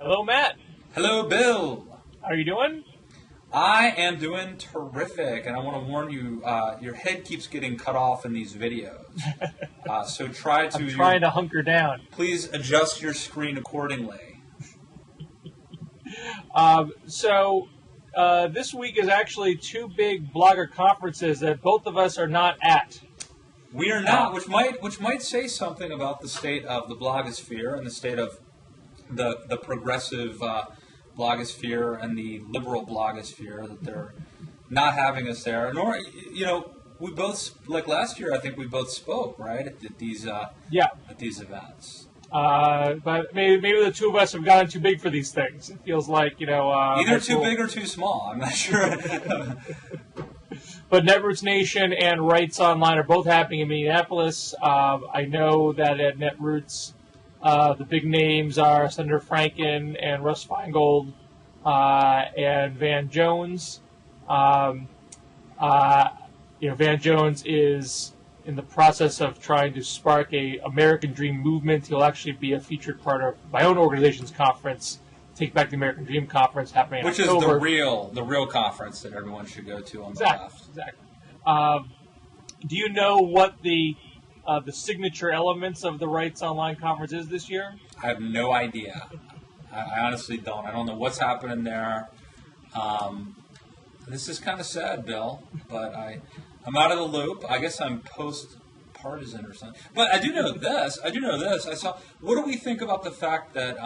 Hello, Matt. Hello, Bill. How are you doing? I am doing terrific, and I want to warn you, your head keeps getting cut off in these videos. So I'm trying to hunker down. Please adjust your screen accordingly. This week is actually two big blogger conferences that both of us are not at. We are not, which might say something about the state of the blogosphere and the state of the progressive blogosphere and the liberal blogosphere, that they're not having us there. Nor, we both, like last year, I think we both spoke, right, at these events. But maybe the two of us have gotten too big for these things. It feels like, either too big or too small. I'm not sure. But Netroots Nation and Rights Online are both happening in Minneapolis. I know that at Netroots, the big names are Senator Franken and Russ Feingold and Van Jones. Van Jones is in the process of trying to spark a American Dream movement. He'll actually be a featured part of my own organization's conference, Take Back the American Dream conference, happening in October. Which is the real conference that everyone should go to on the left. Exactly. Do you know what the signature elements of the Rights Online conference is this year? I have no idea. I honestly don't. I don't know what's happening there. This is kind of sad, Bill, but I'm out of the loop. I guess I'm post-partisan or something. But I do know this. I saw. What do we think about the fact that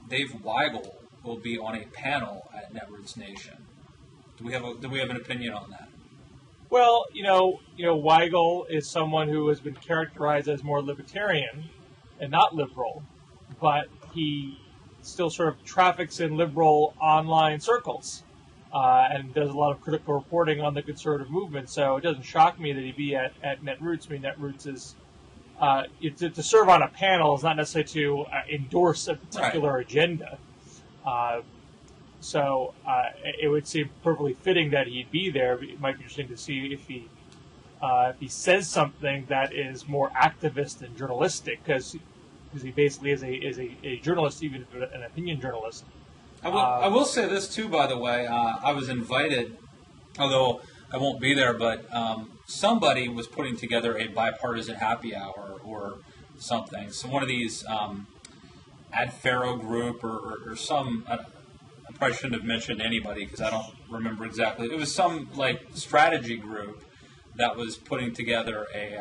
Dave Weigel will be on a panel at Netroots Nation? Do we have an opinion on that? Well, Weigel is someone who has been characterized as more libertarian and not liberal, but he still sort of traffics in liberal online circles and does a lot of critical reporting on the conservative movement. So it doesn't shock me that he'd be at Netroots. I mean, Netroots is to serve on a panel is not necessarily to endorse a particular agenda. So it would seem perfectly fitting that he'd be there. It might be interesting to see if he says something that is more activist and journalistic, because he basically is a journalist, even an opinion journalist. I will say this too, by the way. I was invited, although I won't be there, but somebody was putting together a bipartisan happy hour or something. So one of these Ad Faro group or some. I probably shouldn't have mentioned anybody because I don't remember exactly. It was some strategy group that was putting together a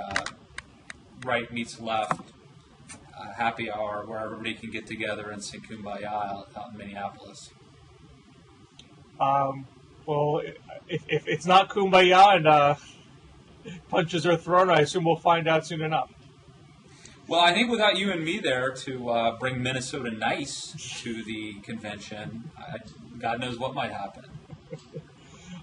right meets left happy hour where everybody can get together and sing Kumbaya out in Minneapolis. Well, if it's not Kumbaya and punches are thrown, I assume we'll find out soon enough. Well, I think without you and me there to bring Minnesota Nice to the convention, God knows what might happen.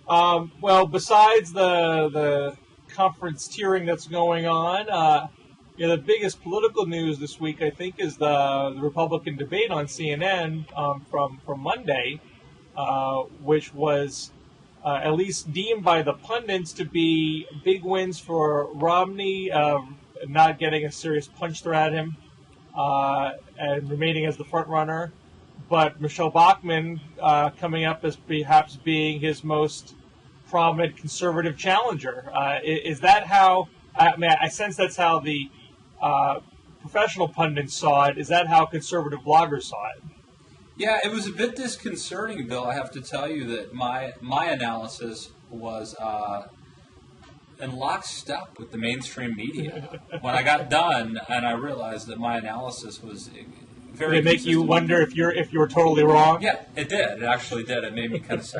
Well, besides the conference tiering that's going on, the biggest political news this week, I think, is the Republican debate on CNN from Monday, which was at least deemed by the pundits to be big wins for Romney, not getting a serious punch thrown at him and remaining as the front runner, but Michelle Bachmann coming up as perhaps being his most prominent conservative challenger. Is that how? I sense that's how the professional pundits saw it. Is that how conservative bloggers saw it? Yeah, it was a bit disconcerting, Bill. I have to tell you that my analysis was in lockstep with the mainstream media. When I got done and I realized that my analysis was very. Did it make you wonder if you were totally wrong? Yeah, it did. It actually did. It made me kind of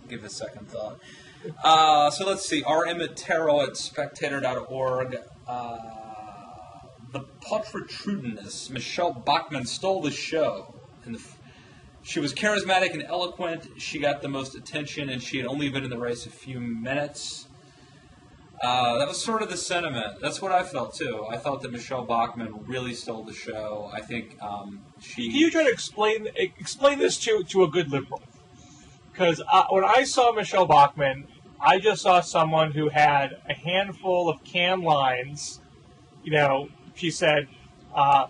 give a second thought. So let's see. R. Emmett Terrell at Spectator.org. The Pulchritudinous. Michelle Bachmann stole the show. She was charismatic and eloquent. She got the most attention, and she had only been in the race a few minutes. That was sort of the sentiment. That's what I felt, too. I thought that Michelle Bachmann really stole the show. I think she... Can you try to explain this to a good liberal? Because when I saw Michelle Bachmann, I just saw someone who had a handful of canned lines. She said,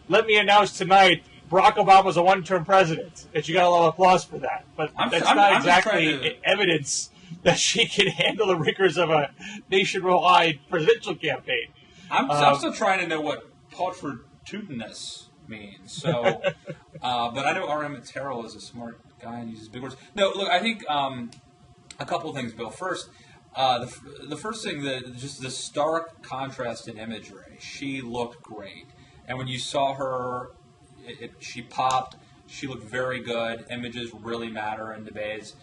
let me announce tonight Barack Obama was a one-term president, and she got a lot of applause for that. But that's not exactly evidence that she can handle the rigors of a nationwide presidential campaign. I'm still trying to know what Pulchritudinous means. So, but I know R.M. Terrell is a smart guy and uses big words. No, look, I think a couple of things, Bill. First, the first thing, just the stark contrast in imagery. She looked great, and when you saw her, she popped. She looked very good. Images really matter in debates.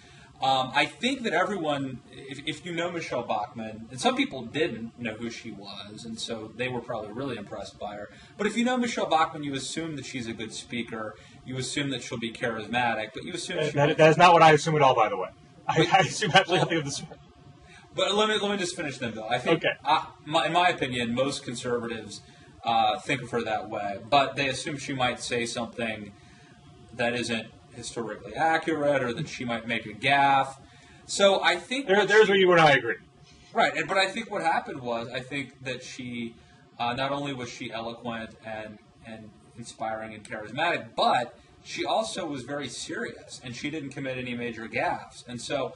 I think that everyone, if you know Michelle Bachmann, and some people didn't know who she was, and so they were probably really impressed by her. But if you know Michelle Bachmann, you assume that she's a good speaker. You assume that she'll be charismatic, but you assume that is not what I assume at all, by the way. I assume absolutely nothing of this. But let me just finish then, Bill. I think, in my opinion, most conservatives think of her that way, but they assume she might say something that isn't historically accurate, or that she might make a gaffe. So I think there's where you and I agree. Right, but I think what happened was, I think that she not only was she eloquent and inspiring and charismatic, but she also was very serious, and she didn't commit any major gaffes. And so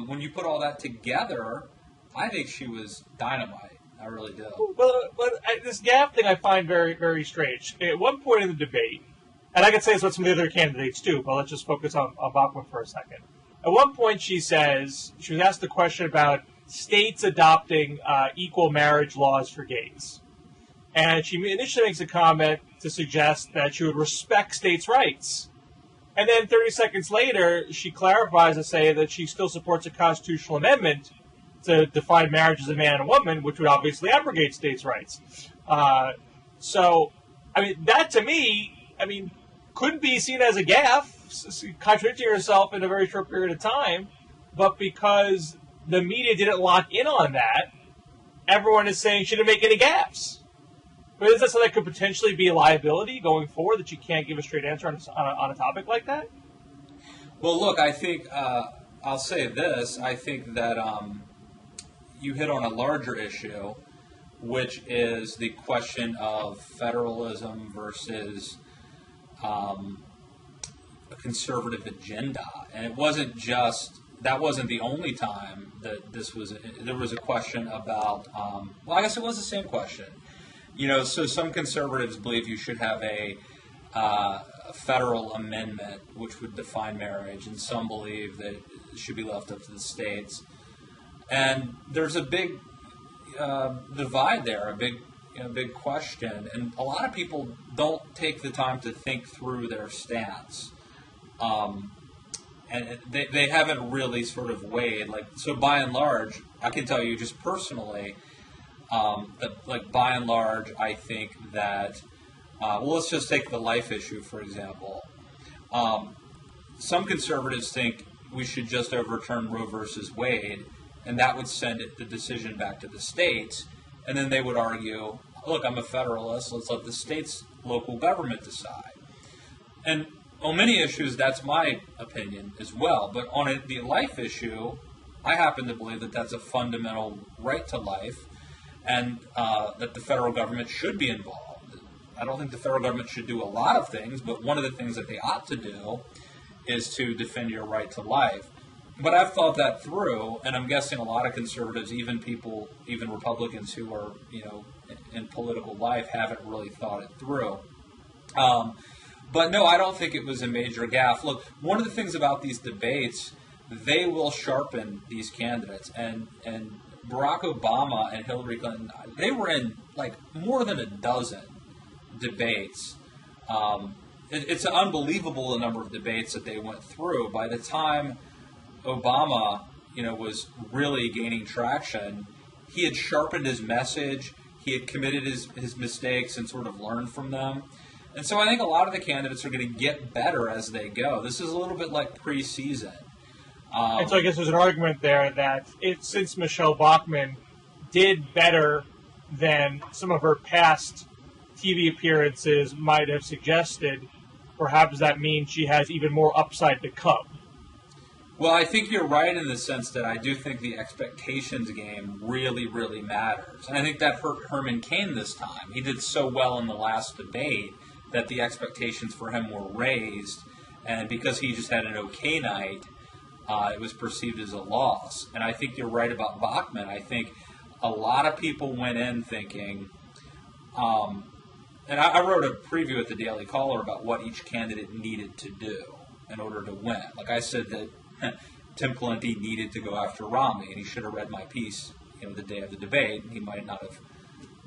when you put all that together, I think she was dynamite. I really do. Well, this gaffe thing I find very, very strange. At one point in the debate, and I can say this with some of the other candidates too, but let's just focus on Bachmann for a second. At one point she says, she was asked the question about states adopting equal marriage laws for gays. And she initially makes a comment to suggest that she would respect states' rights. And then 30 seconds later, she clarifies to say that she still supports a constitutional amendment to define marriage as a man and a woman, which would obviously abrogate states' rights. So, I mean, that to me, couldn't be seen as a gaffe, contradicting herself in a very short period of time, but because the media didn't lock in on that, everyone is saying she didn't make any gaffes. But is that something that could potentially be a liability going forward, that you can't give a straight answer on a topic like that? Well, look, I think, I'll say this, I think that you hit on a larger issue, which is the question of federalism versus a conservative agenda. And it wasn't just, that wasn't the only time that there was a question about, well, I guess it was the same question. So some conservatives believe you should have a federal amendment which would define marriage, and some believe that it should be left up to the states. And there's a big divide there, a big question, and a lot of people don't take the time to think through their stance, and they haven't really sort of weighed. So by and large, I can tell you just personally, that by and large, I think that let's just take the life issue for example. Some conservatives think we should just overturn Roe versus Wade, and that would send the decision back to the states. And then they would argue, look, I'm a federalist, let's let the state's local government decide. And on many issues, that's my opinion as well. But on the life issue, I happen to believe that that's a fundamental right to life, and that the federal government should be involved. I don't think the federal government should do a lot of things, but one of the things that they ought to do is to defend your right to life. But I've thought that through, and I'm guessing a lot of conservatives, even Republicans who are, in political life, haven't really thought it through. But no, I don't think it was a major gaffe. Look, one of the things about these debates, they will sharpen these candidates. And Barack Obama and Hillary Clinton, they were in more than a dozen debates. It's unbelievable the number of debates that they went through. By the time Obama, was really gaining traction, he had sharpened his message, he had committed his mistakes and sort of learned from them. And so I think a lot of the candidates are going to get better as they go. This is a little bit like preseason. And so I guess there's an argument there that since Michelle Bachmann did better than some of her past TV appearances might have suggested, perhaps that means she has even more upside to come. Well, I think you're right in the sense that I do think the expectations game really, really matters. And I think that hurt Herman Cain this time. He did so well in the last debate that the expectations for him were raised, and because he just had an okay night, it was perceived as a loss. And I think you're right about Bachmann. I think a lot of people went in thinking, and I wrote a preview at the Daily Caller about what each candidate needed to do in order to win. Like I said that Tim Pawlenty needed to go after Romney, and he should have read my piece, the day of the debate. He might not have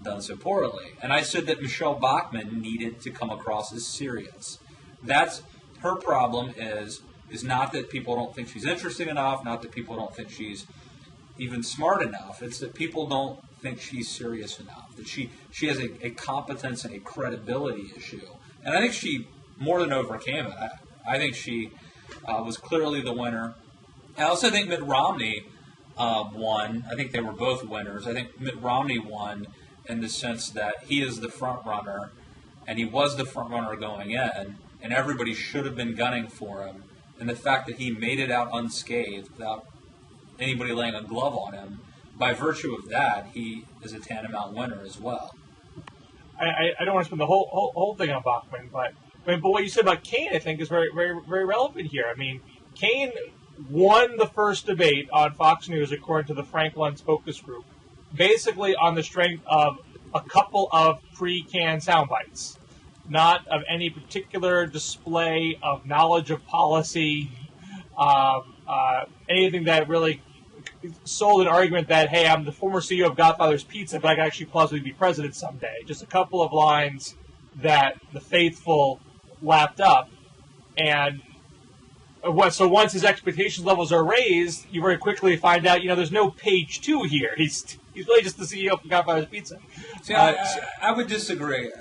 done so poorly. And I said that Michelle Bachmann needed to come across as serious. That's her problem is not that people don't think she's interesting enough, not that people don't think she's even smart enough. It's that people don't think she's serious enough, that she has a competence and a credibility issue. And I think she more than overcame it. I think she was clearly the winner. I also think Mitt Romney won. I think they were both winners. I think Mitt Romney won in the sense that he is the front runner, and he was the front runner going in, and everybody should have been gunning for him. And the fact that he made it out unscathed without anybody laying a glove on him, by virtue of that, he is a tantamount winner as well. I don't want to spend the whole thing on Bachmann, but what you said about Kaine, I think, is very, very, very relevant here. I mean, Kaine won the first debate on Fox News, according to the Frank Luntz focus group, basically on the strength of a couple of pre-canned sound bites, not of any particular display of knowledge of policy, anything that really sold an argument that, hey, I'm the former CEO of Godfather's Pizza, but I can actually plausibly be president someday. Just a couple of lines that the faithful lapped up. And so once his expectation levels are raised, you very quickly find out, there's no page 2 here. He's really just the CEO of Godfather's Pizza. See, I would disagree.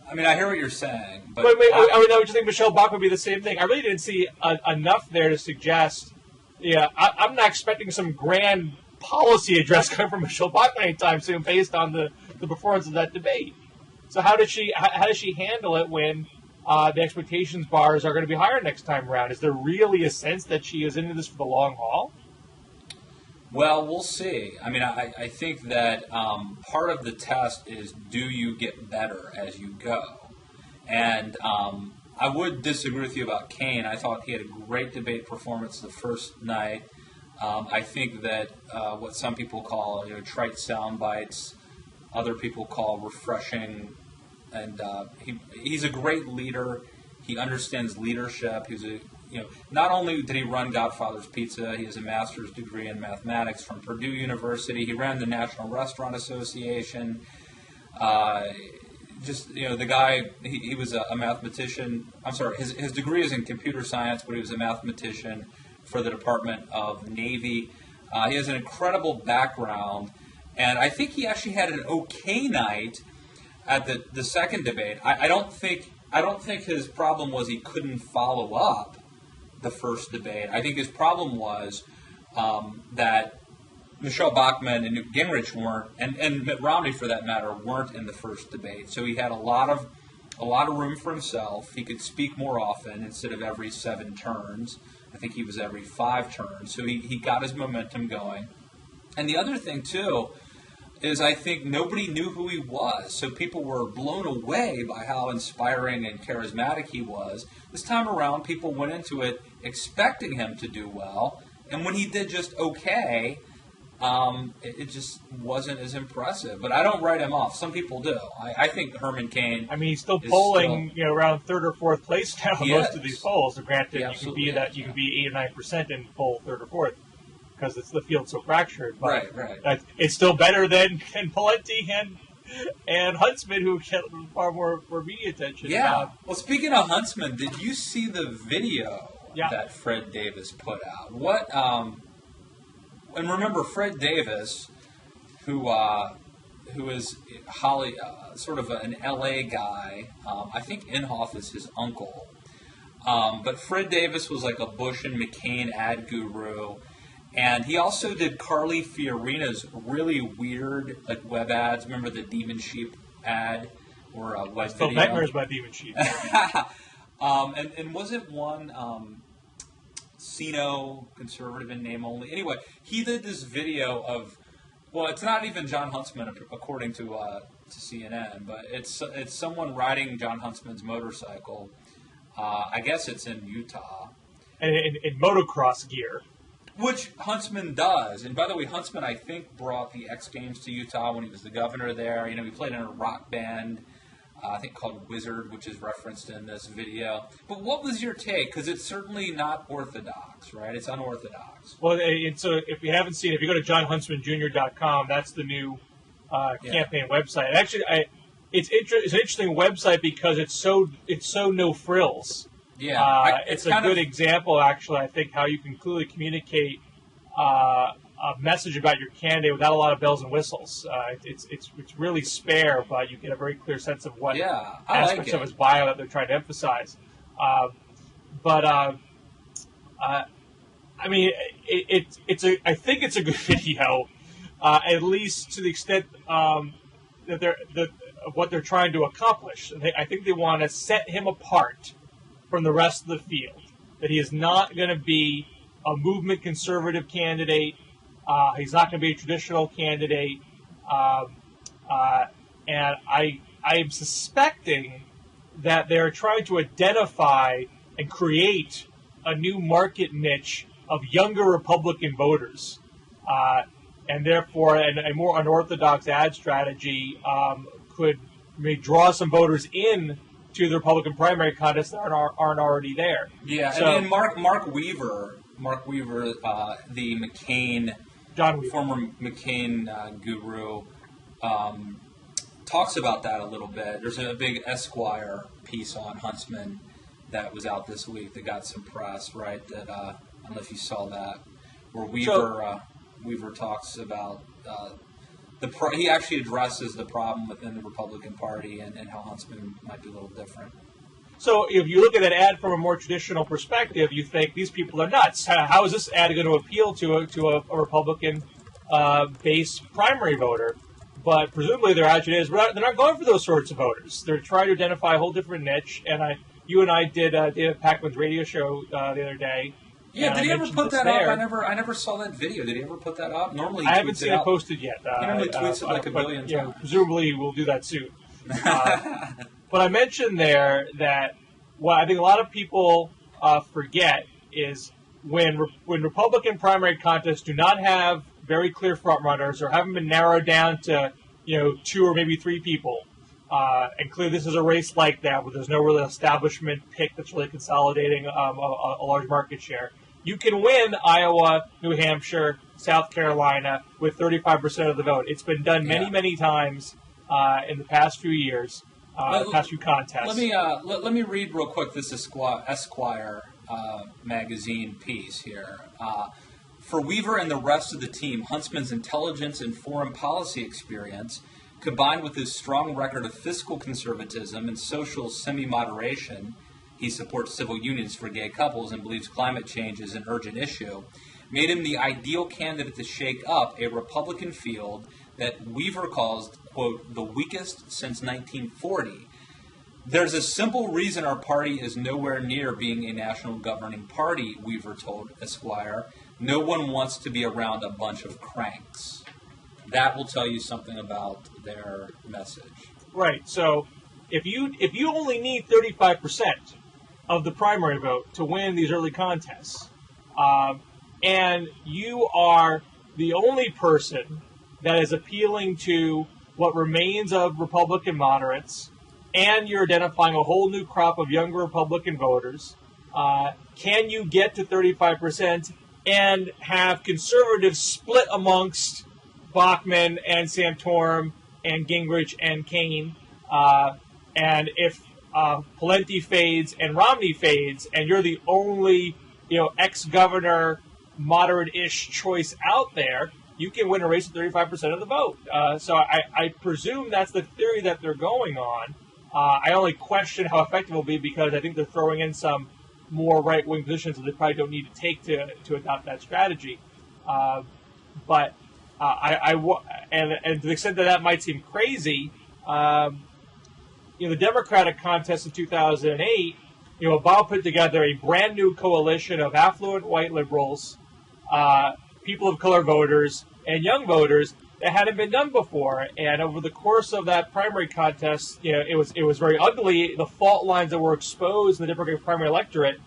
I mean, I hear what you're saying. But I would just think Michelle Bachmann would be the same thing. I really didn't see enough there to suggest, I'm not expecting some grand policy address coming from Michelle Bachmann anytime soon based on the performance of that debate. So how does she handle it when the expectations bars are going to be higher next time around? Is there really a sense that she is into this for the long haul? Well, we'll see. I mean, I think that part of the test is, do you get better as you go? And I would disagree with you about Kaine. I thought he had a great debate performance the first night. I think that what some people call trite sound bites, other people call refreshing. And he's a great leader. He understands leadership. He's not only did he run Godfather's Pizza, he has a master's degree in mathematics from Purdue University. He ran the National Restaurant Association. The guy, he was a mathematician. I'm sorry, his degree is in computer science, but he was a mathematician for the Department of Navy. He has an incredible background, and I think he actually had an okay night at the second debate. I don't think his problem was he couldn't follow up the first debate. I think his problem was that Michelle Bachmann and Newt Gingrich weren't, and Mitt Romney for that matter, weren't in the first debate. So he had a lot of room for himself. He could speak more often instead of every 7 turns. I think he was every 5 turns. So he got his momentum going. And the other thing too is I think nobody knew who he was. So people were blown away by how inspiring and charismatic he was. This time around, people went into it expecting him to do well. And when he did just okay, it just wasn't as impressive. But I don't write him off. Some people do. I think Herman Cain. I mean, he's still polling, around 3rd or 4th place now in most of these polls. So granted, you can be 8 or 9% and poll 3rd or 4th because the field's so fractured. But right. It's still better than Pawlenty and Huntsman, who get far more media attention. Yeah. Well, speaking of Huntsman, did you see the video that Fred Davis put out? What? And remember, Fred Davis, who is Holly, sort of an L.A. guy. I think Inhofe is his uncle. But Fred Davis was like a Bush and McCain ad guru. And he also did Carly Fiorina's really weird web ads. Remember the Demon Sheep ad or web video? Nightmares about Demon Sheep. And wasn't one Sino, conservative in name only? Anyway, he did this video of, well, it's not even John Huntsman, according to to CNN, but it's someone riding John Huntsman's motorcycle. I guess it's in Utah. And in motocross gear. Which Huntsman does. And by the way, Huntsman, I think, brought the X Games to Utah when he was the governor there. You know, he played in a rock band, I think called Wizard, which is referenced in this video. But what was your take? Because it's certainly not orthodox, right? It's unorthodox. Well, and so if you haven't seen it, if you go to johnhuntsmanjr.com, that's the new campaign website. And actually, it's an interesting website because it's so no frills. Yeah, it's a good example, actually, I think, how you can clearly communicate a message about your candidate without a lot of bells and whistles. It's really spare, but you get a very clear sense of what aspects of his bio that they're trying to emphasize. I mean, I think it's a good video, at least to the extent that what they're trying to accomplish. I think they want to set him apart from the rest of the field, that he is not going to be a movement conservative candidate. He's not going to be a traditional candidate. And I am suspecting that they're trying to identify and create a new market niche of younger Republican voters. And therefore, a more unorthodox ad strategy may draw some voters in to the Republican primary contest that aren't already there. Yeah, so, and then Mark Weaver, the McCain, former McCain guru, talks about that a little bit. There's a big Esquire piece on Huntsman that was out this week that got some press, right? That I don't know if you saw that, where Weaver talks about he actually addresses the problem within the Republican Party and how Huntsman might be a little different. So if you look at that ad from a more traditional perspective, you think these people are nuts. How is this ad going to appeal to a Republican base primary voter? But presumably their attitude is they're not going for those sorts of voters. They're trying to identify a whole different niche. And you and I did David Pachmann's radio show the other day. Yeah, did he ever put that up? I never saw that video. Did he ever put that up? Normally, I haven't seen it posted yet. He normally tweets it like a billion times. Presumably, we'll do that soon. But I mentioned there that what I think a lot of people forget is when Republican primary contests do not have very clear frontrunners or haven't been narrowed down to 2 or maybe 3 people. And clearly this is a race like that where there's no real establishment pick that's really consolidating a large market share. You can win Iowa, New Hampshire, South Carolina with 35% of the vote. It's been done many times in the past few years, past few contests. Let me read real quick this Esquire magazine piece here. For Weaver and the rest of the team, Huntsman's intelligence and foreign policy experience, combined with his strong record of fiscal conservatism and social semi-moderation, he supports civil unions for gay couples and believes climate change is an urgent issue, made him the ideal candidate to shake up a Republican field that Weaver calls, quote, the weakest since 1940. There's a simple reason our party is nowhere near being a national governing party, Weaver told Esquire. No one wants to be around a bunch of cranks. That will tell you something about their message. Right. So if you only need 35% of the primary vote to win these early contests, and you are the only person that is appealing to what remains of Republican moderates, and you're identifying a whole new crop of younger Republican voters, can you get to 35% and have conservatives split amongst Bachmann and Santorum and Gingrich and Kane, and if Pawlenty fades and Romney fades, and you're the only ex-governor moderate-ish choice out there, you can win a race with 35% of the vote. So I presume that's the theory that they're going on. I only question how effective it will be because I think they're throwing in some more right-wing positions that they probably don't need to take to adopt that strategy. But and to the extent that might seem crazy, the Democratic contest in 2008, Obama put together a brand new coalition of affluent white liberals, people of color voters, and young voters that hadn't been done before. And over the course of that primary contest, it was very ugly. The fault lines that were exposed in the Democratic primary electorate,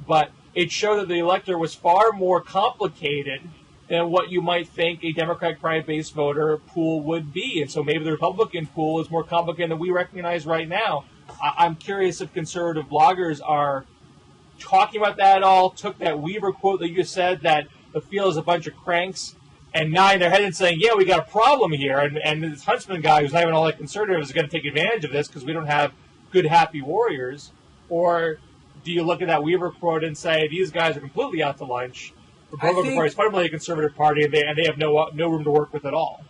but it showed that the electorate was far more complicated than what you might think a Democratic primary-based voter pool would be. And so maybe the Republican pool is more complicated than we recognize right now. I'm curious if conservative bloggers are talking about that at all, took that Weaver quote that you said, that the field is a bunch of cranks, and nodding their head and saying, yeah, we got a problem here, and this Huntsman guy who's not even all that conservative is going to take advantage of this because we don't have good, happy warriors. Or do you look at that Weaver quote and say, these guys are completely out to lunch, the Republican Party is fundamentally a conservative party, and they have no room to work with at all?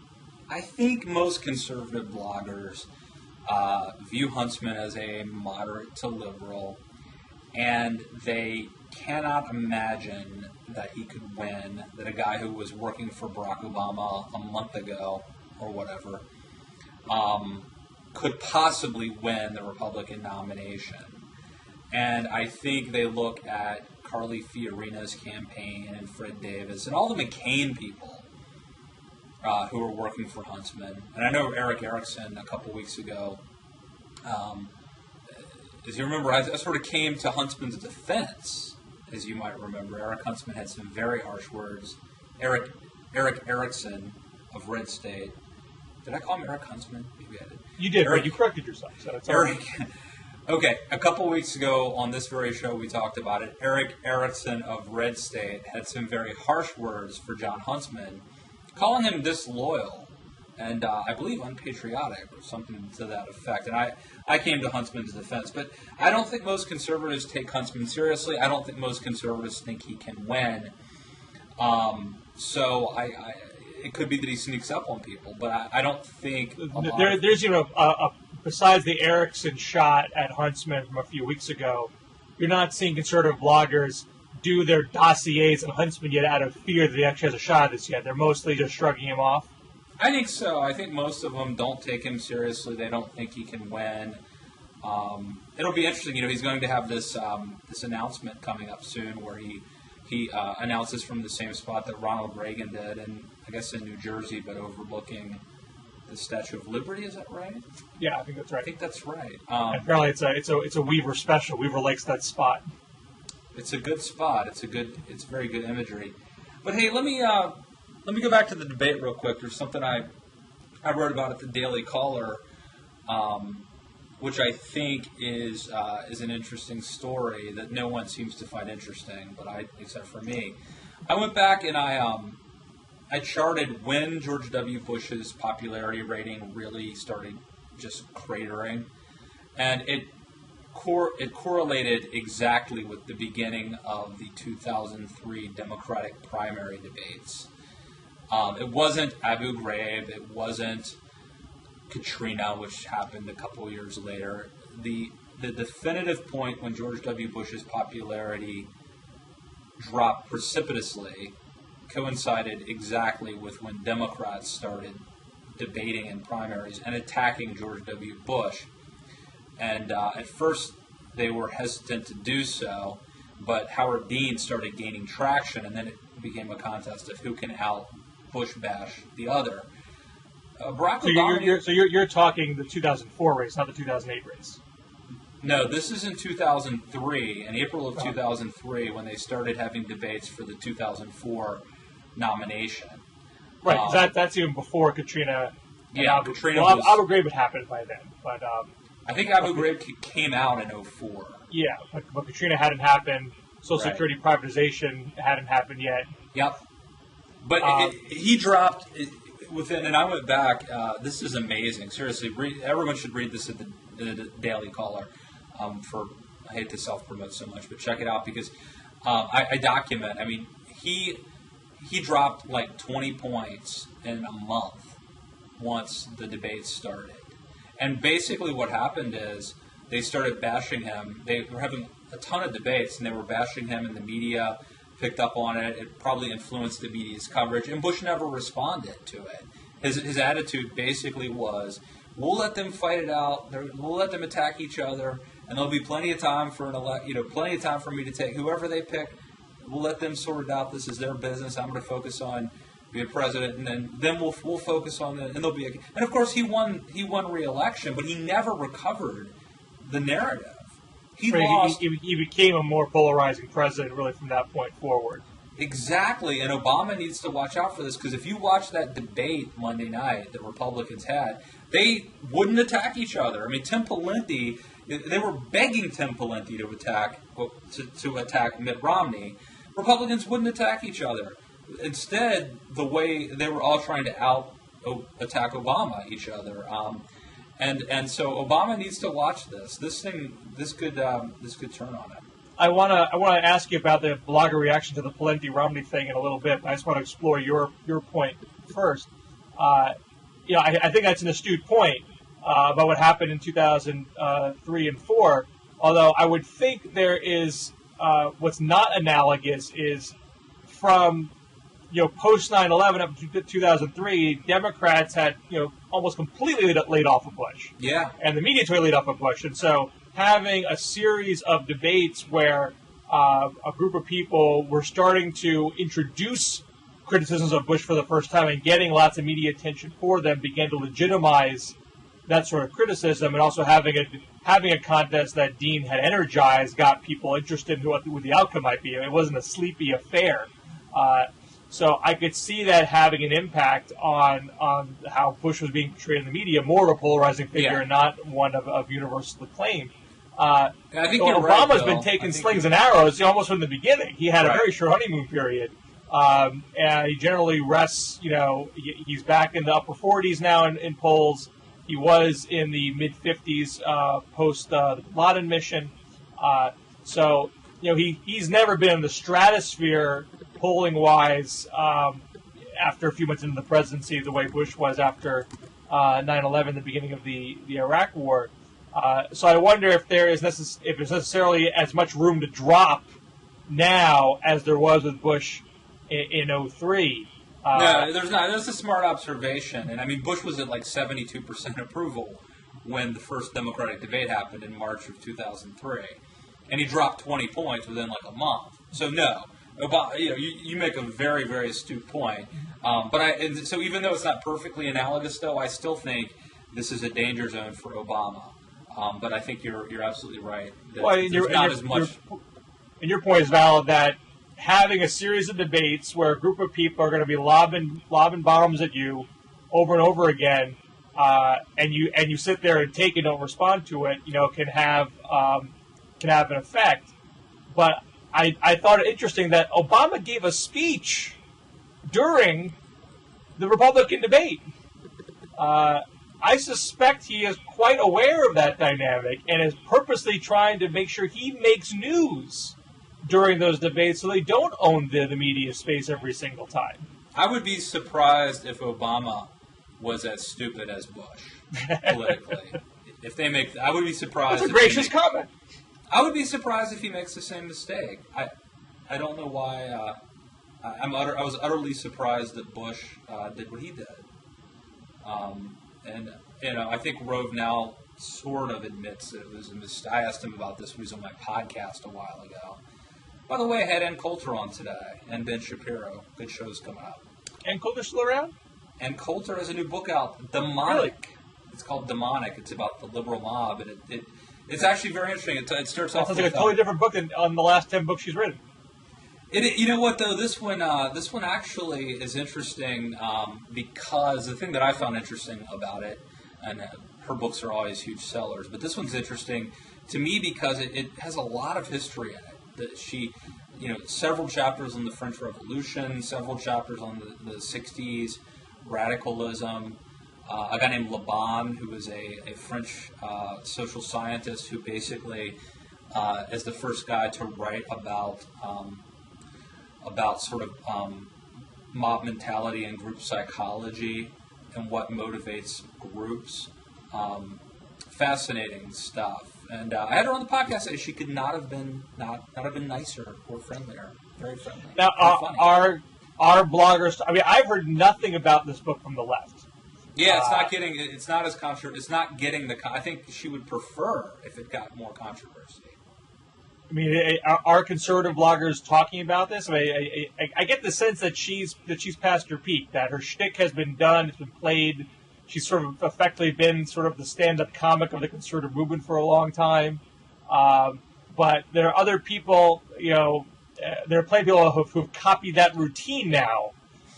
I think most conservative bloggers view Huntsman as a moderate to liberal, and they cannot imagine that he could win, that a guy who was working for Barack Obama a month ago or whatever could possibly win the Republican nomination. And I think they look at Carly Fiorina's campaign and Fred Davis and all the McCain people who are working for Huntsman. And I know Eric Erickson a couple weeks ago, as you remember, I sort of came to Huntsman's defense, as you might remember. Eric Huntsman had some very harsh words. Eric Erickson of Red State. Did I call him Eric Huntsman? Maybe I did. You did, Eric, but you corrected yourself. So it's Eric. Okay, a couple weeks ago on this very show we talked about it. Eric Erickson of Red State had some very harsh words for John Huntsman, calling him disloyal and I believe unpatriotic or something to that effect. And I came to Huntsman's defense. But I don't think most conservatives take Huntsman seriously. I don't think most conservatives think he can win. So it could be that he sneaks up on people, but I don't think there's besides the Erickson shot at Huntsman from a few weeks ago, you're not seeing conservative bloggers do their dossiers on Huntsman yet out of fear that he actually has a shot at this yet. They're mostly just shrugging him off. I think so. I think most of them don't take him seriously. They don't think he can win. It'll be interesting. He's going to have this announcement coming up soon where he announces from the same spot that Ronald Reagan did, and I guess in New Jersey, but overlooking the Statue of Liberty. Is that right? Yeah, I think that's right. I think that's right. Apparently, it's a Weaver special. Weaver likes that spot. It's a good spot. It's very good imagery. But hey, let me go back to the debate real quick. There's something I wrote about at the Daily Caller, which I think is an interesting story that no one seems to find interesting, except for me. I went back and I charted when George W. Bush's popularity rating really started just cratering, and it correlated exactly with the beginning of the 2003 Democratic primary debates. It wasn't Abu Ghraib, it wasn't Katrina, which happened a couple years later. The definitive point when George W. Bush's popularity dropped precipitously coincided exactly with when Democrats started debating in primaries and attacking George W. Bush. And at first they were hesitant to do so, but Howard Dean started gaining traction, and then it became a contest of who can out-Bush bash the other. Barack Obama... So you're talking the 2004 race, not the 2008 race. No, this is in 2003, in April of 2003, when they started having debates for the 2004 nomination. Right, that's even before Katrina. Yeah, Katrina. Abu Ghraib had happened by then, but I think Abu Ghraib came out in 2004. Yeah, but Katrina hadn't happened. Social Security privatization hadn't happened yet. Yep. But he dropped within, and I went back. This is amazing. Seriously, everyone should read this at the Daily Caller. I hate to self-promote so much, but check it out because I document. I mean, he dropped like 20 points in a month once the debates started. And basically what happened is they started bashing him. They were having a ton of debates, and they were bashing him, and the media picked up on it. It probably influenced the media's coverage, and Bush never responded to it. His attitude basically was, we'll let them fight it out. We'll let them attack each other, and there'll be plenty of time for plenty of time for me to take whoever they pick. We'll let them sort it out. This is their business. I'm going to focus on be a president, and then we'll focus on it, and there'll be and of course he won re-election, but he never recovered the narrative. He became a more polarizing president really from that point forward. Exactly, and Obama needs to watch out for this, because if you watch that debate Monday night that Republicans had, they wouldn't attack each other. I mean, Tim Pawlenty, they were begging Tim Pawlenty to attack Mitt Romney. Republicans wouldn't attack each other. Instead, the way they were all trying to attack each other. And so Obama needs to watch this. This could turn on him. I want to ask you about the blogger reaction to the Pawlenty Romney thing in a little bit. But I just want to explore your point first. I think that's an astute point about what happened in 2003 and 4. Although I would think there is what's not analogous is from post 9/11 up to 2003, Democrats had almost completely laid off of Bush. Yeah, and the media totally laid off of Bush, and so having a series of debates where a group of people were starting to introduce criticisms of Bush for the first time and getting lots of media attention for them began to legitimize that sort of criticism, and also having a contest that Dean had energized got people interested in what the outcome might be. It wasn't a sleepy affair. So I could see that having an impact on how Bush was being portrayed in the media, more of a polarizing figure and not one of universal acclaim. I think Obama's been taking slings and arrows almost from the beginning. He had a very short honeymoon period. And he generally rests, he's back in the upper 40s now in polls. He was in the mid-50s post the Laden mission. So he's never been in the stratosphere polling-wise after a few months into the presidency the way Bush was after 9/11, the beginning of the Iraq War. So I wonder if there's necessarily as much room to drop now as there was with Bush in 03. No, there's not. That's a smart observation. And I mean, Bush was at like 72% approval when the first Democratic debate happened in March of 2003. And he dropped 20 points within like a month. So no, Obama, you make a very, very astute point. So even though it's not perfectly analogous, though, I still think this is a danger zone for Obama. But I think you're absolutely right. And your point is valid that having a series of debates where a group of people are going to be lobbing bombs at you over and over again, and you sit there and take and don't respond to it, can have an effect. But I thought it interesting that Obama gave a speech during the Republican debate. I suspect he is quite aware of that dynamic and is purposely trying to make sure he makes news during those debates so they don't own the media space every single time. I would be surprised if Obama was as stupid as Bush politically. I would be surprised. That's a gracious comment. I would be surprised if he makes the same mistake. I don't know why. I was utterly surprised that Bush did what he did. I think Rove now sort of admits that it was a mistake. I asked him about this when he was on my podcast a while ago. By the way, I had Coulter on today, and Ben Shapiro. Good shows coming up. And Coulter's still around? And Coulter has a new book out, Demonic. Really? It's called Demonic. It's about the liberal mob, and it's actually very interesting. It starts off. Sounds like a totally different book than on the last 10 books she's written. You know what though? This one actually is interesting because the thing that I found interesting about it, and her books are always huge sellers, but this one's interesting to me because it has a lot of history in it. That she, several chapters on the French Revolution, several chapters on the 60s, radicalism. A guy named Bachmann, who was a French social scientist who basically is the first guy to write about sort of mob mentality and group psychology and what motivates groups. Fascinating stuff. And I had her on the podcast, and she could not have been nicer or friendlier. Very friendly. Now, our bloggers. I mean, I've heard nothing about this book from the left. Yeah, it's not as controversial. It's not getting I think she would prefer if it got more controversy. I mean, are conservative bloggers talking about this? I mean, I get the sense that she's past her peak, that her shtick has been done, it's been played. She's sort of effectively been sort of the stand-up comic of the conservative movement for a long time. But there are other people, there are plenty of people who've copied that routine now,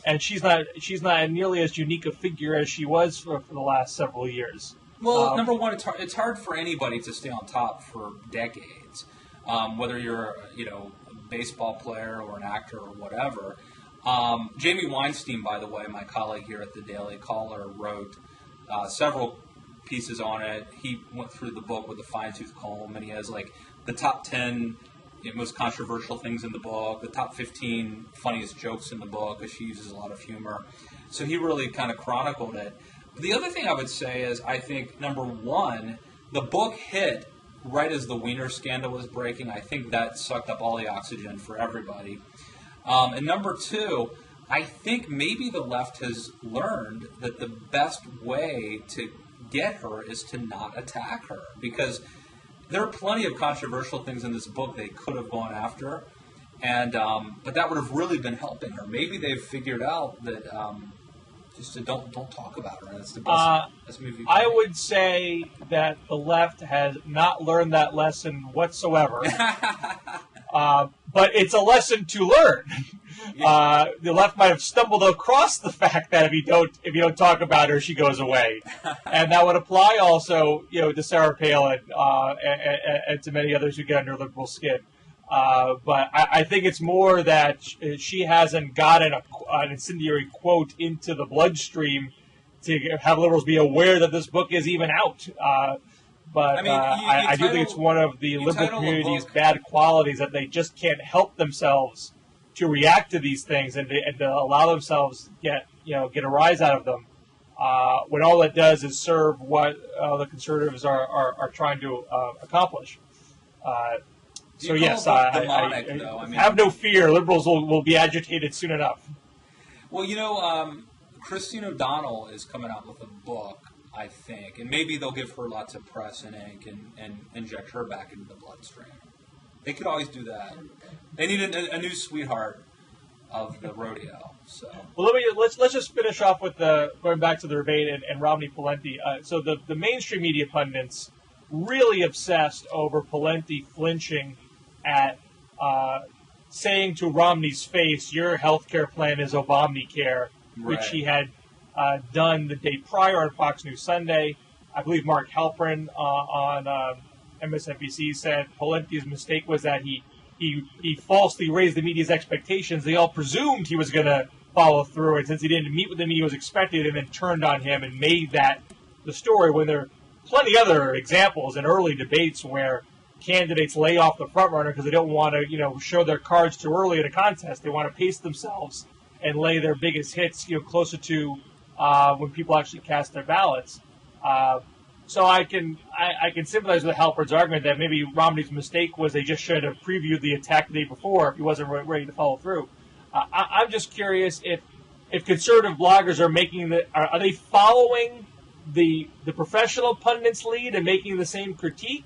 and she's not nearly as unique a figure as she was for the last several years. Well, number one, it's hard for anybody to stay on top for decades, whether you're a baseball player or an actor or whatever. Jamie Weinstein, by the way, my colleague here at the Daily Caller, wrote several pieces on it. He went through the book with a fine-tooth comb, and he has like the top 10 most controversial things in the book, the top 15 funniest jokes in the book, because she uses a lot of humor. So he really kind of chronicled it. The other thing I would say is, I think, number one, the book hit right as the Wiener scandal was breaking. I think that sucked up all the oxygen for everybody. And number two, I think maybe the left has learned that the best way to get her is to not attack her, because there are plenty of controversial things in this book they could have gone after, and but that would have really been helping her. Maybe they've figured out that just to don't talk about her. That's the best movie. I would say that the left has not learned that lesson whatsoever. But it's a lesson to learn. The left might have stumbled across the fact that if you don't talk about her, she goes away, and that would apply also, to Sarah Palin and to many others who get under liberal skin. But I think it's more that she hasn't gotten an incendiary quote into the bloodstream to have liberals be aware that this book is even out. But I do think it's one of the liberal community's bad qualities that they just can't help themselves to react to these things and to allow themselves to get a rise out of them, when all it does is serve what the conservatives are trying to accomplish. So yes, have no fear. Liberals will be agitated soon enough. Well, Christine O'Donnell is coming out with a book, I think, and maybe they'll give her lots of press and ink and inject her back into the bloodstream. They could always do that. They need a new sweetheart of the rodeo. So, well, let's just finish off with going back to the debate and Romney Pawlenty. So the mainstream media pundits really obsessed over Pawlenty flinching at saying to Romney's face, "Your health care plan is Obamacare," which he had done the day prior on Fox News Sunday. I believe Mark Halperin on MSNBC said Pawlenty's mistake was that he falsely raised the media's expectations. They all presumed he was going to follow through, and since he didn't meet with the media was expected, and then turned on him and made that the story, when there are plenty other examples in early debates where candidates lay off the front runner because they don't want to show their cards too early in a contest. They want to pace themselves and lay their biggest hits closer to when people actually cast their ballots. So I can sympathize with Halpern's argument that maybe Romney's mistake was they just should have previewed the attack the day before if he wasn't ready to follow through. I'm just curious if conservative bloggers are they following the professional pundits' lead and making the same critique,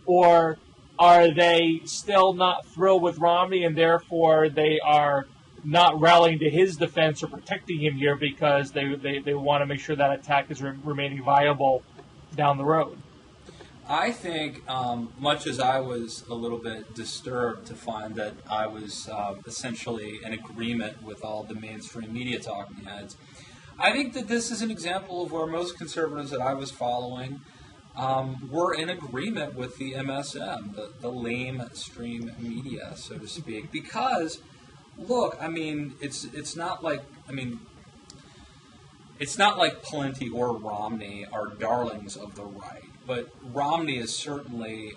or are they still not thrilled with Romney and therefore they are not rallying to his defense or protecting him here because they want to make sure that attack is remaining viable down the road? I think, much as I was a little bit disturbed to find that I was essentially in agreement with all the mainstream media talking heads, I think that this is an example of where most conservatives that I was following were in agreement with the MSM, the lamestream media, so to speak, because look, it's not like Pawlenty or Romney are darlings of the right, but Romney is certainly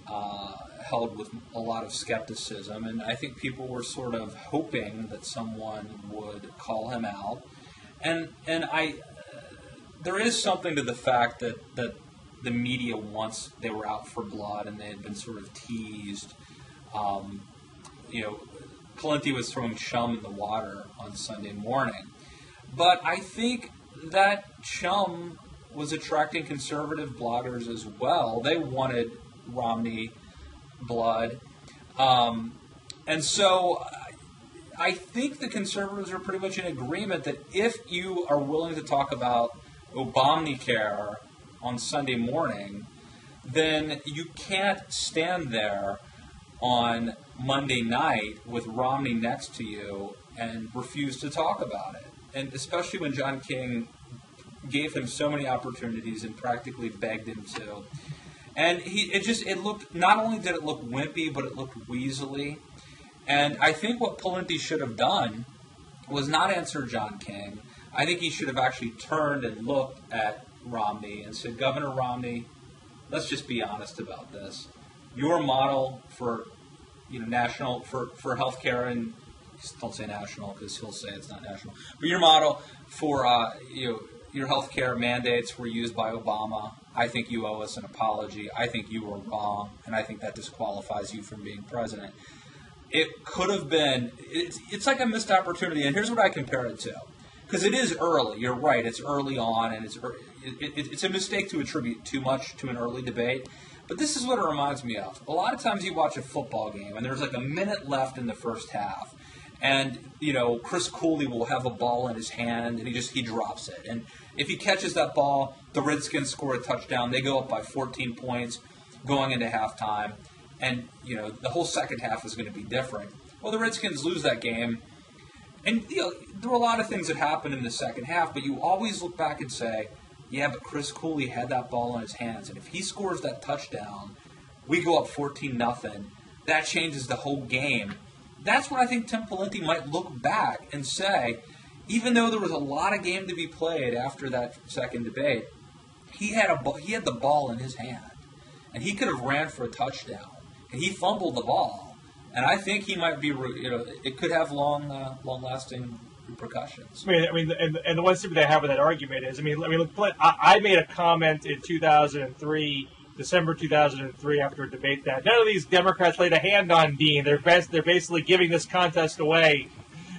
held with a lot of skepticism, and I think people were sort of hoping that someone would call him out, and there is something to the fact that the media, once they were out for blood and they had been sort of teased, Pawlenty was throwing chum in the water on Sunday morning. But I think that chum was attracting conservative bloggers as well. They wanted Romney blood. And so I think the conservatives are pretty much in agreement that if you are willing to talk about Obamacare on Sunday morning, then you can't stand there on Monday night with Romney next to you and refuse to talk about it. And especially when John King gave him so many opportunities and practically begged him to. And it looked, not only did it look wimpy, but it looked weaselly. And I think what Pawlenty should have done was not answer John King. I think he should have actually turned and looked at Romney and said, Governor Romney, let's just be honest about this. Your model for, national, for health care, and don't say national because he'll say it's not national, but your model for, your health care mandates were used by Obama. I think you owe us an apology. I think you were wrong, and I think that disqualifies you from being president. It could have been, it's like a missed opportunity, and here's what I compare it to. Because it is early, you're right, it's early on, and it's a mistake to attribute too much to an early debate. But this is what it reminds me of. A lot of times you watch a football game, and there's like a minute left in the first half. And, Chris Cooley will have a ball in his hand, and he drops it. And if he catches that ball, the Redskins score a touchdown. They go up by 14 points going into halftime. And, the whole second half is going to be different. Well, the Redskins lose that game. And, there were a lot of things that happened in the second half, but you always look back and say, yeah, but Chris Cooley had that ball in his hands. And if he scores that touchdown, we go up 14-0. That changes the whole game. That's what I think Tim Pawlenty might look back and say, even though there was a lot of game to be played after that second debate, he had the ball in his hand. And he could have ran for a touchdown. And he fumbled the ball. And I think he might be, it could have long-lasting repercussions. And the one thing that I have with that argument is, I made a comment in 2003, December 2003, after a debate that none of these Democrats laid a hand on Dean. They're basically giving this contest away.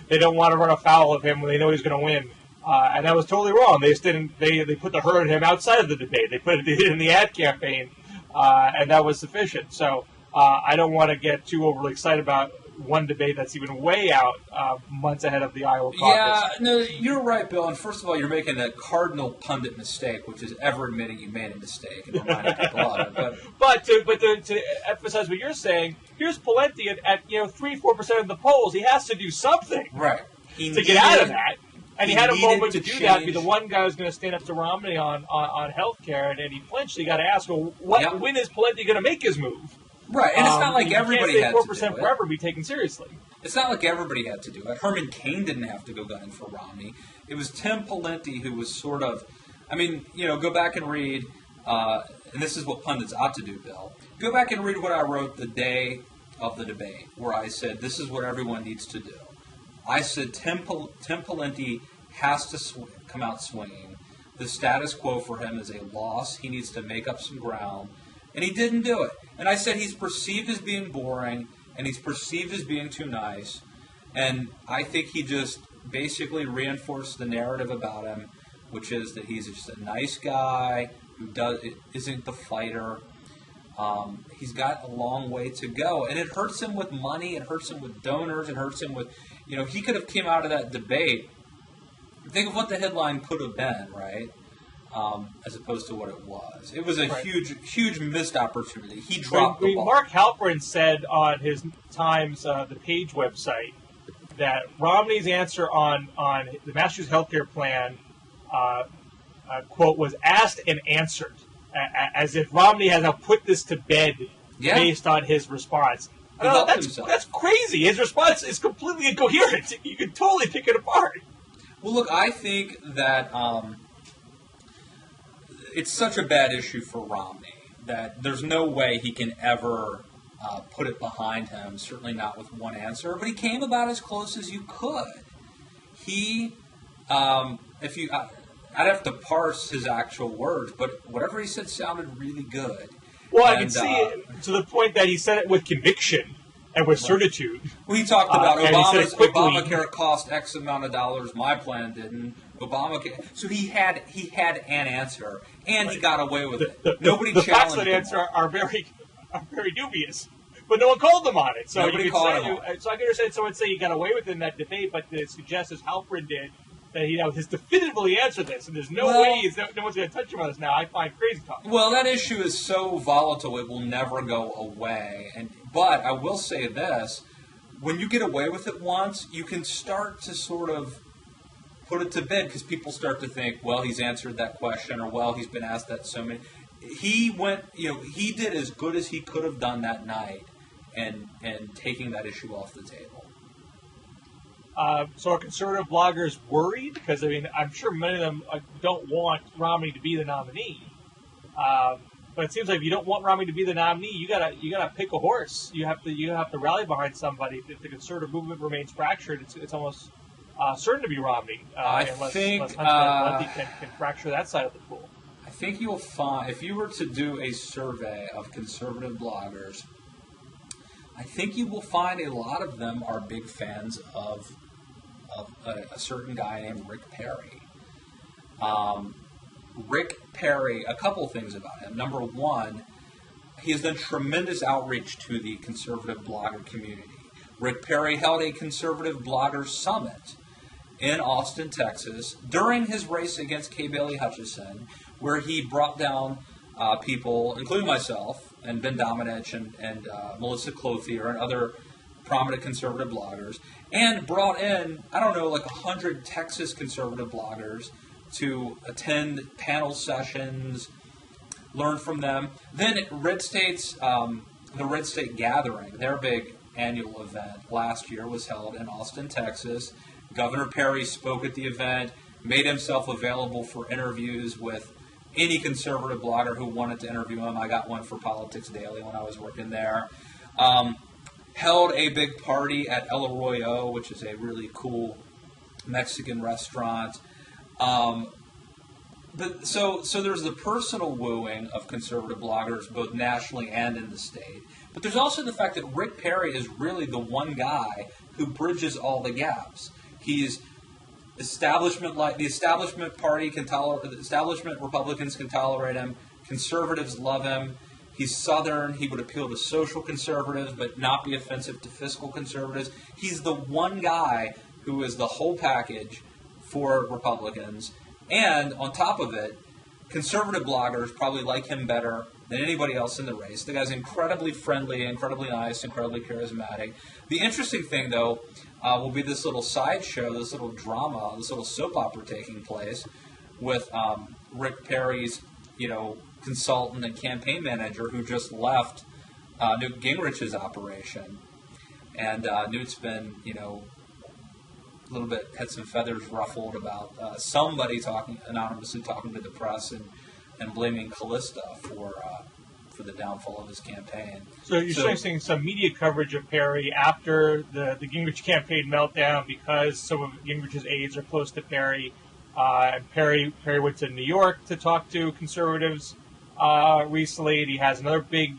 They don't want to run afoul of him when they know he's going to win. And that was totally wrong. They just didn't. They put the hurt on him outside of the debate. They put it in the ad campaign, and that was sufficient. So I don't want to get too overly excited about one debate that's even way out months ahead of the Iowa caucus. Yeah, no, you're right, Bill. And first of all, you're making a cardinal pundit mistake, which is ever admitting you made a mistake and reminding people of it. But to emphasize what you're saying, here's Pawlenty at 3-4% of the polls. He has to do something, right, to get out of that. And he had a moment to do that. Be the one guy who's going to stand up to Romney on health care, and he flinched. So you got to ask, well, when is Pawlenty going to make his move? Right, and it's not like everybody had to do it. 4% forever be taken seriously. It's not like everybody had to do it. Herman Cain didn't have to go gunning for Romney. It was Tim Pawlenty who was sort of, go back and read, and this is what pundits ought to do, Bill. Go back and read what I wrote the day of the debate, where I said, this is what everyone needs to do. I said Tim Pawlenty has to come out swinging. The status quo for him is a loss. He needs to make up some ground. And he didn't do it. And I said he's perceived as being boring, and he's perceived as being too nice. And I think he just basically reinforced the narrative about him, which is that he's just a nice guy who isn't the fighter. He's got a long way to go. And it hurts him with money. It hurts him with donors. It hurts him with, he could have came out of that debate. Think of what the headline could have been, right? As opposed to what it was. It was a huge missed opportunity. He dropped the ball. Mark Halperin said on his Times, the Page website, that Romney's answer on the Massachusetts healthcare plan, quote, was asked and answered, as if Romney has now put this to bed based on his response. That's crazy. His response is completely incoherent. You can totally pick it apart. Well, look, I think that it's such a bad issue for Romney that there's no way he can ever put it behind him, certainly not with one answer. But he came about as close as you could. I'd have to parse his actual words, but whatever he said sounded really good. Well, I can see it to the point that he said it with conviction and with certitude. Well, he talked about Obamacare cost X amount of dollars. My plan didn't. Obamacare. So he had an answer, and he got away with it. Nobody challenged him. The facts of that answer are very dubious. but no one called them on it. So Nobody you could called say, him on it. so I can understand someone say you got away with it in that debate, but to suggest, as Halperin did, that he has definitively answered this, and there's no way no one's going to touch him on this now, I find crazy talk. Well, that issue is so volatile it will never go away. But I will say this, when you get away with it once, you can start to sort of put it to bed because people start to think, well, he's answered that question, or well, he's been asked that so many. He did as good as he could have done that night and taking that issue off the table. So are conservative bloggers worried? Because, I mean, I'm sure many of them don't want Romney to be the nominee. But it seems like if you don't want Romney to be the nominee, you gotta pick a horse. You have to rally behind somebody. If the conservative movement remains fractured, it's almost certain to be Romney. Unless Huntsman can fracture that side of the pool. I think you'll find, if you were to do a survey of conservative bloggers, I think you will find a lot of them are big fans of a certain guy named Rick Perry. Rick Perry, a couple things about him. Number one, he has done tremendous outreach to the conservative blogger community. Rick Perry held a conservative blogger summit in Austin, Texas, during his race against Kay Bailey Hutchison, where he brought down people, including myself, and Ben Domenech and Melissa Clothier and other prominent conservative bloggers, and brought in, 100 Texas conservative bloggers to attend panel sessions, learn from them. Then the Red State Gathering, their big annual event last year, was held in Austin, Texas. Governor Perry spoke at the event, made himself available for interviews with any conservative blogger who wanted to interview him. I got one for Politics Daily when I was working there. Held a big party at El Arroyo, which is a really cool Mexican restaurant. So there's the personal wooing of conservative bloggers, both nationally and in the state. But there's also the fact that Rick Perry is really the one guy who bridges all the gaps. He's the establishment party can tolerate, the establishment Republicans can tolerate him. Conservatives love him. He's Southern. He would appeal to social conservatives, but not be offensive to fiscal conservatives. He's the one guy who is the whole package for Republicans. And on top of it, conservative bloggers probably like him better than anybody else in the race. The guy's incredibly friendly, incredibly nice, incredibly charismatic. The interesting thing, though, will be this little sideshow, this little drama, this little soap opera taking place with Rick Perry's, consultant and campaign manager who just left Newt Gingrich's operation. And Newt's been, a little bit, had some feathers ruffled about somebody anonymously talking to the press and blaming Callista for the downfall of his campaign. So you're seeing some media coverage of Perry after the Gingrich campaign meltdown because some of Gingrich's aides are close to Perry. And Perry went to New York to talk to conservatives recently. And he has another big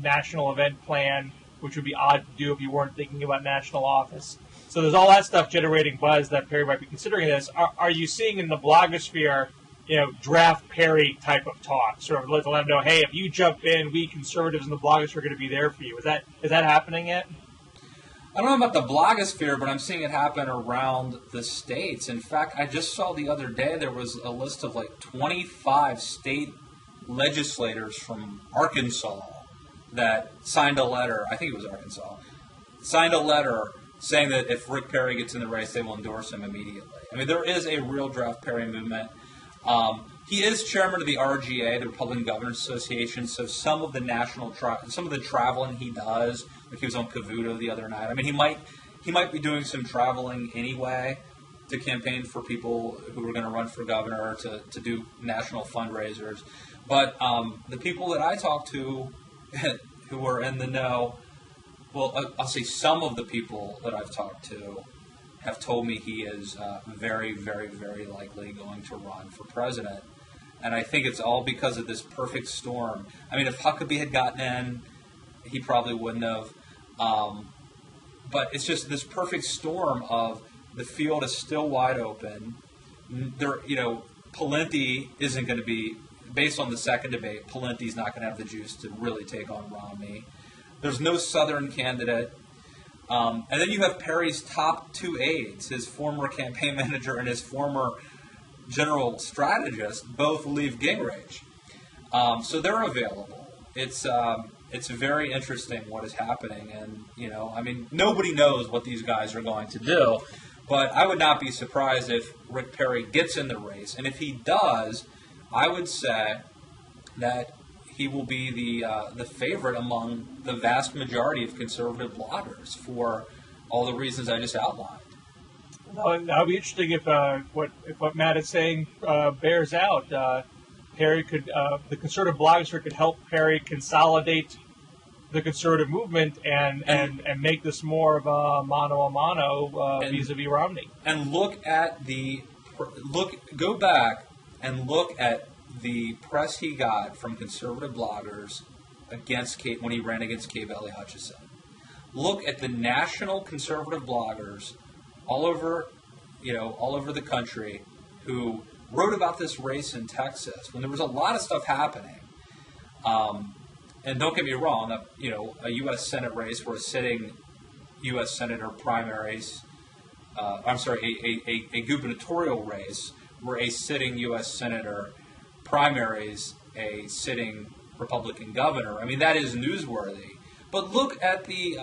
national event planned, which would be odd to do if you weren't thinking about national office. So there's all that stuff generating buzz that Perry might be considering this. Are you seeing in the blogosphere, draft Perry type of talk, sort of let them know, hey, if you jump in, we conservatives in the blogosphere are going to be there for you. Is that happening yet? I don't know about the blogosphere, but I'm seeing it happen around the states. In fact, I just saw the other day there was a list of 25 state legislators from Arkansas that signed a letter. I think it was Arkansas. Signed a letter saying that if Rick Perry gets in the race, they will endorse him immediately. I mean, there is a real draft Perry movement. He is chairman of the RGA, the Republican Governors Association, so some of the some of the traveling he does, like he was on Cavuto the other night. I mean, he might be doing some traveling anyway to campaign for people who are going to run for governor, to do national fundraisers. But the people that I talk to who are in the know, well, I'll say some of the people that I've talked to have told me he is very, very, very likely going to run for president. And I think it's all because of this perfect storm. I mean, if Huckabee had gotten in, he probably wouldn't have. But it's just this perfect storm of the field is still wide open. Pawlenty isn't going to be, based on the second debate, Pawlenty's not going to have the juice to really take on Romney. There's no Southern candidate. And then you have Perry's top two aides, his former campaign manager and his former general strategist, both leave Gingrich. So they're available. It's very interesting what is happening. And, nobody knows what these guys are going to do. But I would not be surprised if Rick Perry gets in the race. And if he does, I would say that he will be the favorite among the vast majority of conservative bloggers for all the reasons I just outlined. That'll be interesting if what Matt is saying bears out. Perry could, the conservative blogosphere could help Perry consolidate the conservative movement and make this more of a mano a mano vis-a-vis Romney. And go back and look at the press he got from conservative bloggers when he ran against K. Bailey Hutchison. Look at the national conservative bloggers all over the country who wrote about this race in Texas when there was a lot of stuff happening. And don't get me wrong, a U.S. Senate race where a sitting U.S. Senator primaries, a gubernatorial race where a sitting U.S. Senator primaries a sitting Republican governor. I mean, that is newsworthy. But look at the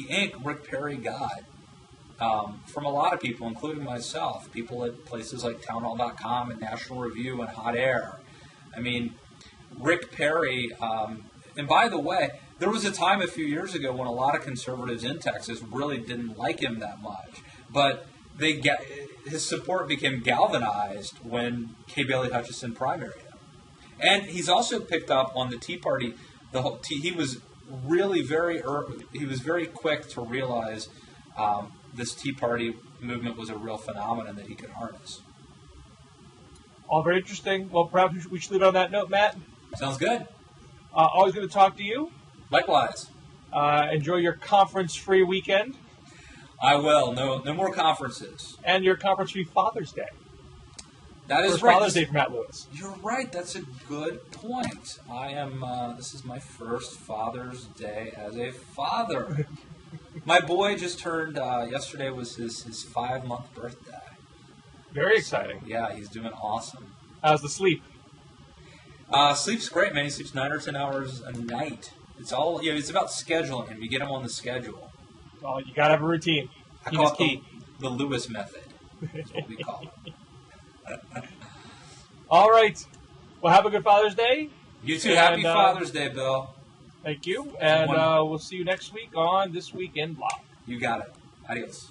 ink Rick Perry got from a lot of people, including myself, people at places like townhall.com and National Review and Hot Air. I mean, Rick Perry, and by the way, there was a time a few years ago when a lot of conservatives in Texas really didn't like him that much. But his support became galvanized when K. Bailey Hutchison primaried him. And he's also picked up on the Tea Party. He was really very quick to realize this Tea Party movement was a real phenomenon that he could harness. All very interesting. Well, perhaps we should leave it on that note, Matt. Sounds good. Always good to talk to you. Likewise. Enjoy your conference-free weekend. I will. No more conferences. And your conference-free Father's Day. That is First right. Father's Day for Matt Lewis. You're right. That's a good point. I am. This is my first Father's Day as a father. My boy just turned. Yesterday was his 5-month birthday. Very exciting. Yeah, he's doing awesome. How's the sleep? Sleep's great, man. He sleeps 9 or 10 hours a night. It's all. It's about scheduling him. You get him on the schedule. Well, you gotta have a routine. I call it the Lewis method. That's what we call it. All right. Well, have a good Father's Day. You too. Happy Father's Day, Bill. Thank you. And we'll see you next week on This Week in Block. You got it. Adios.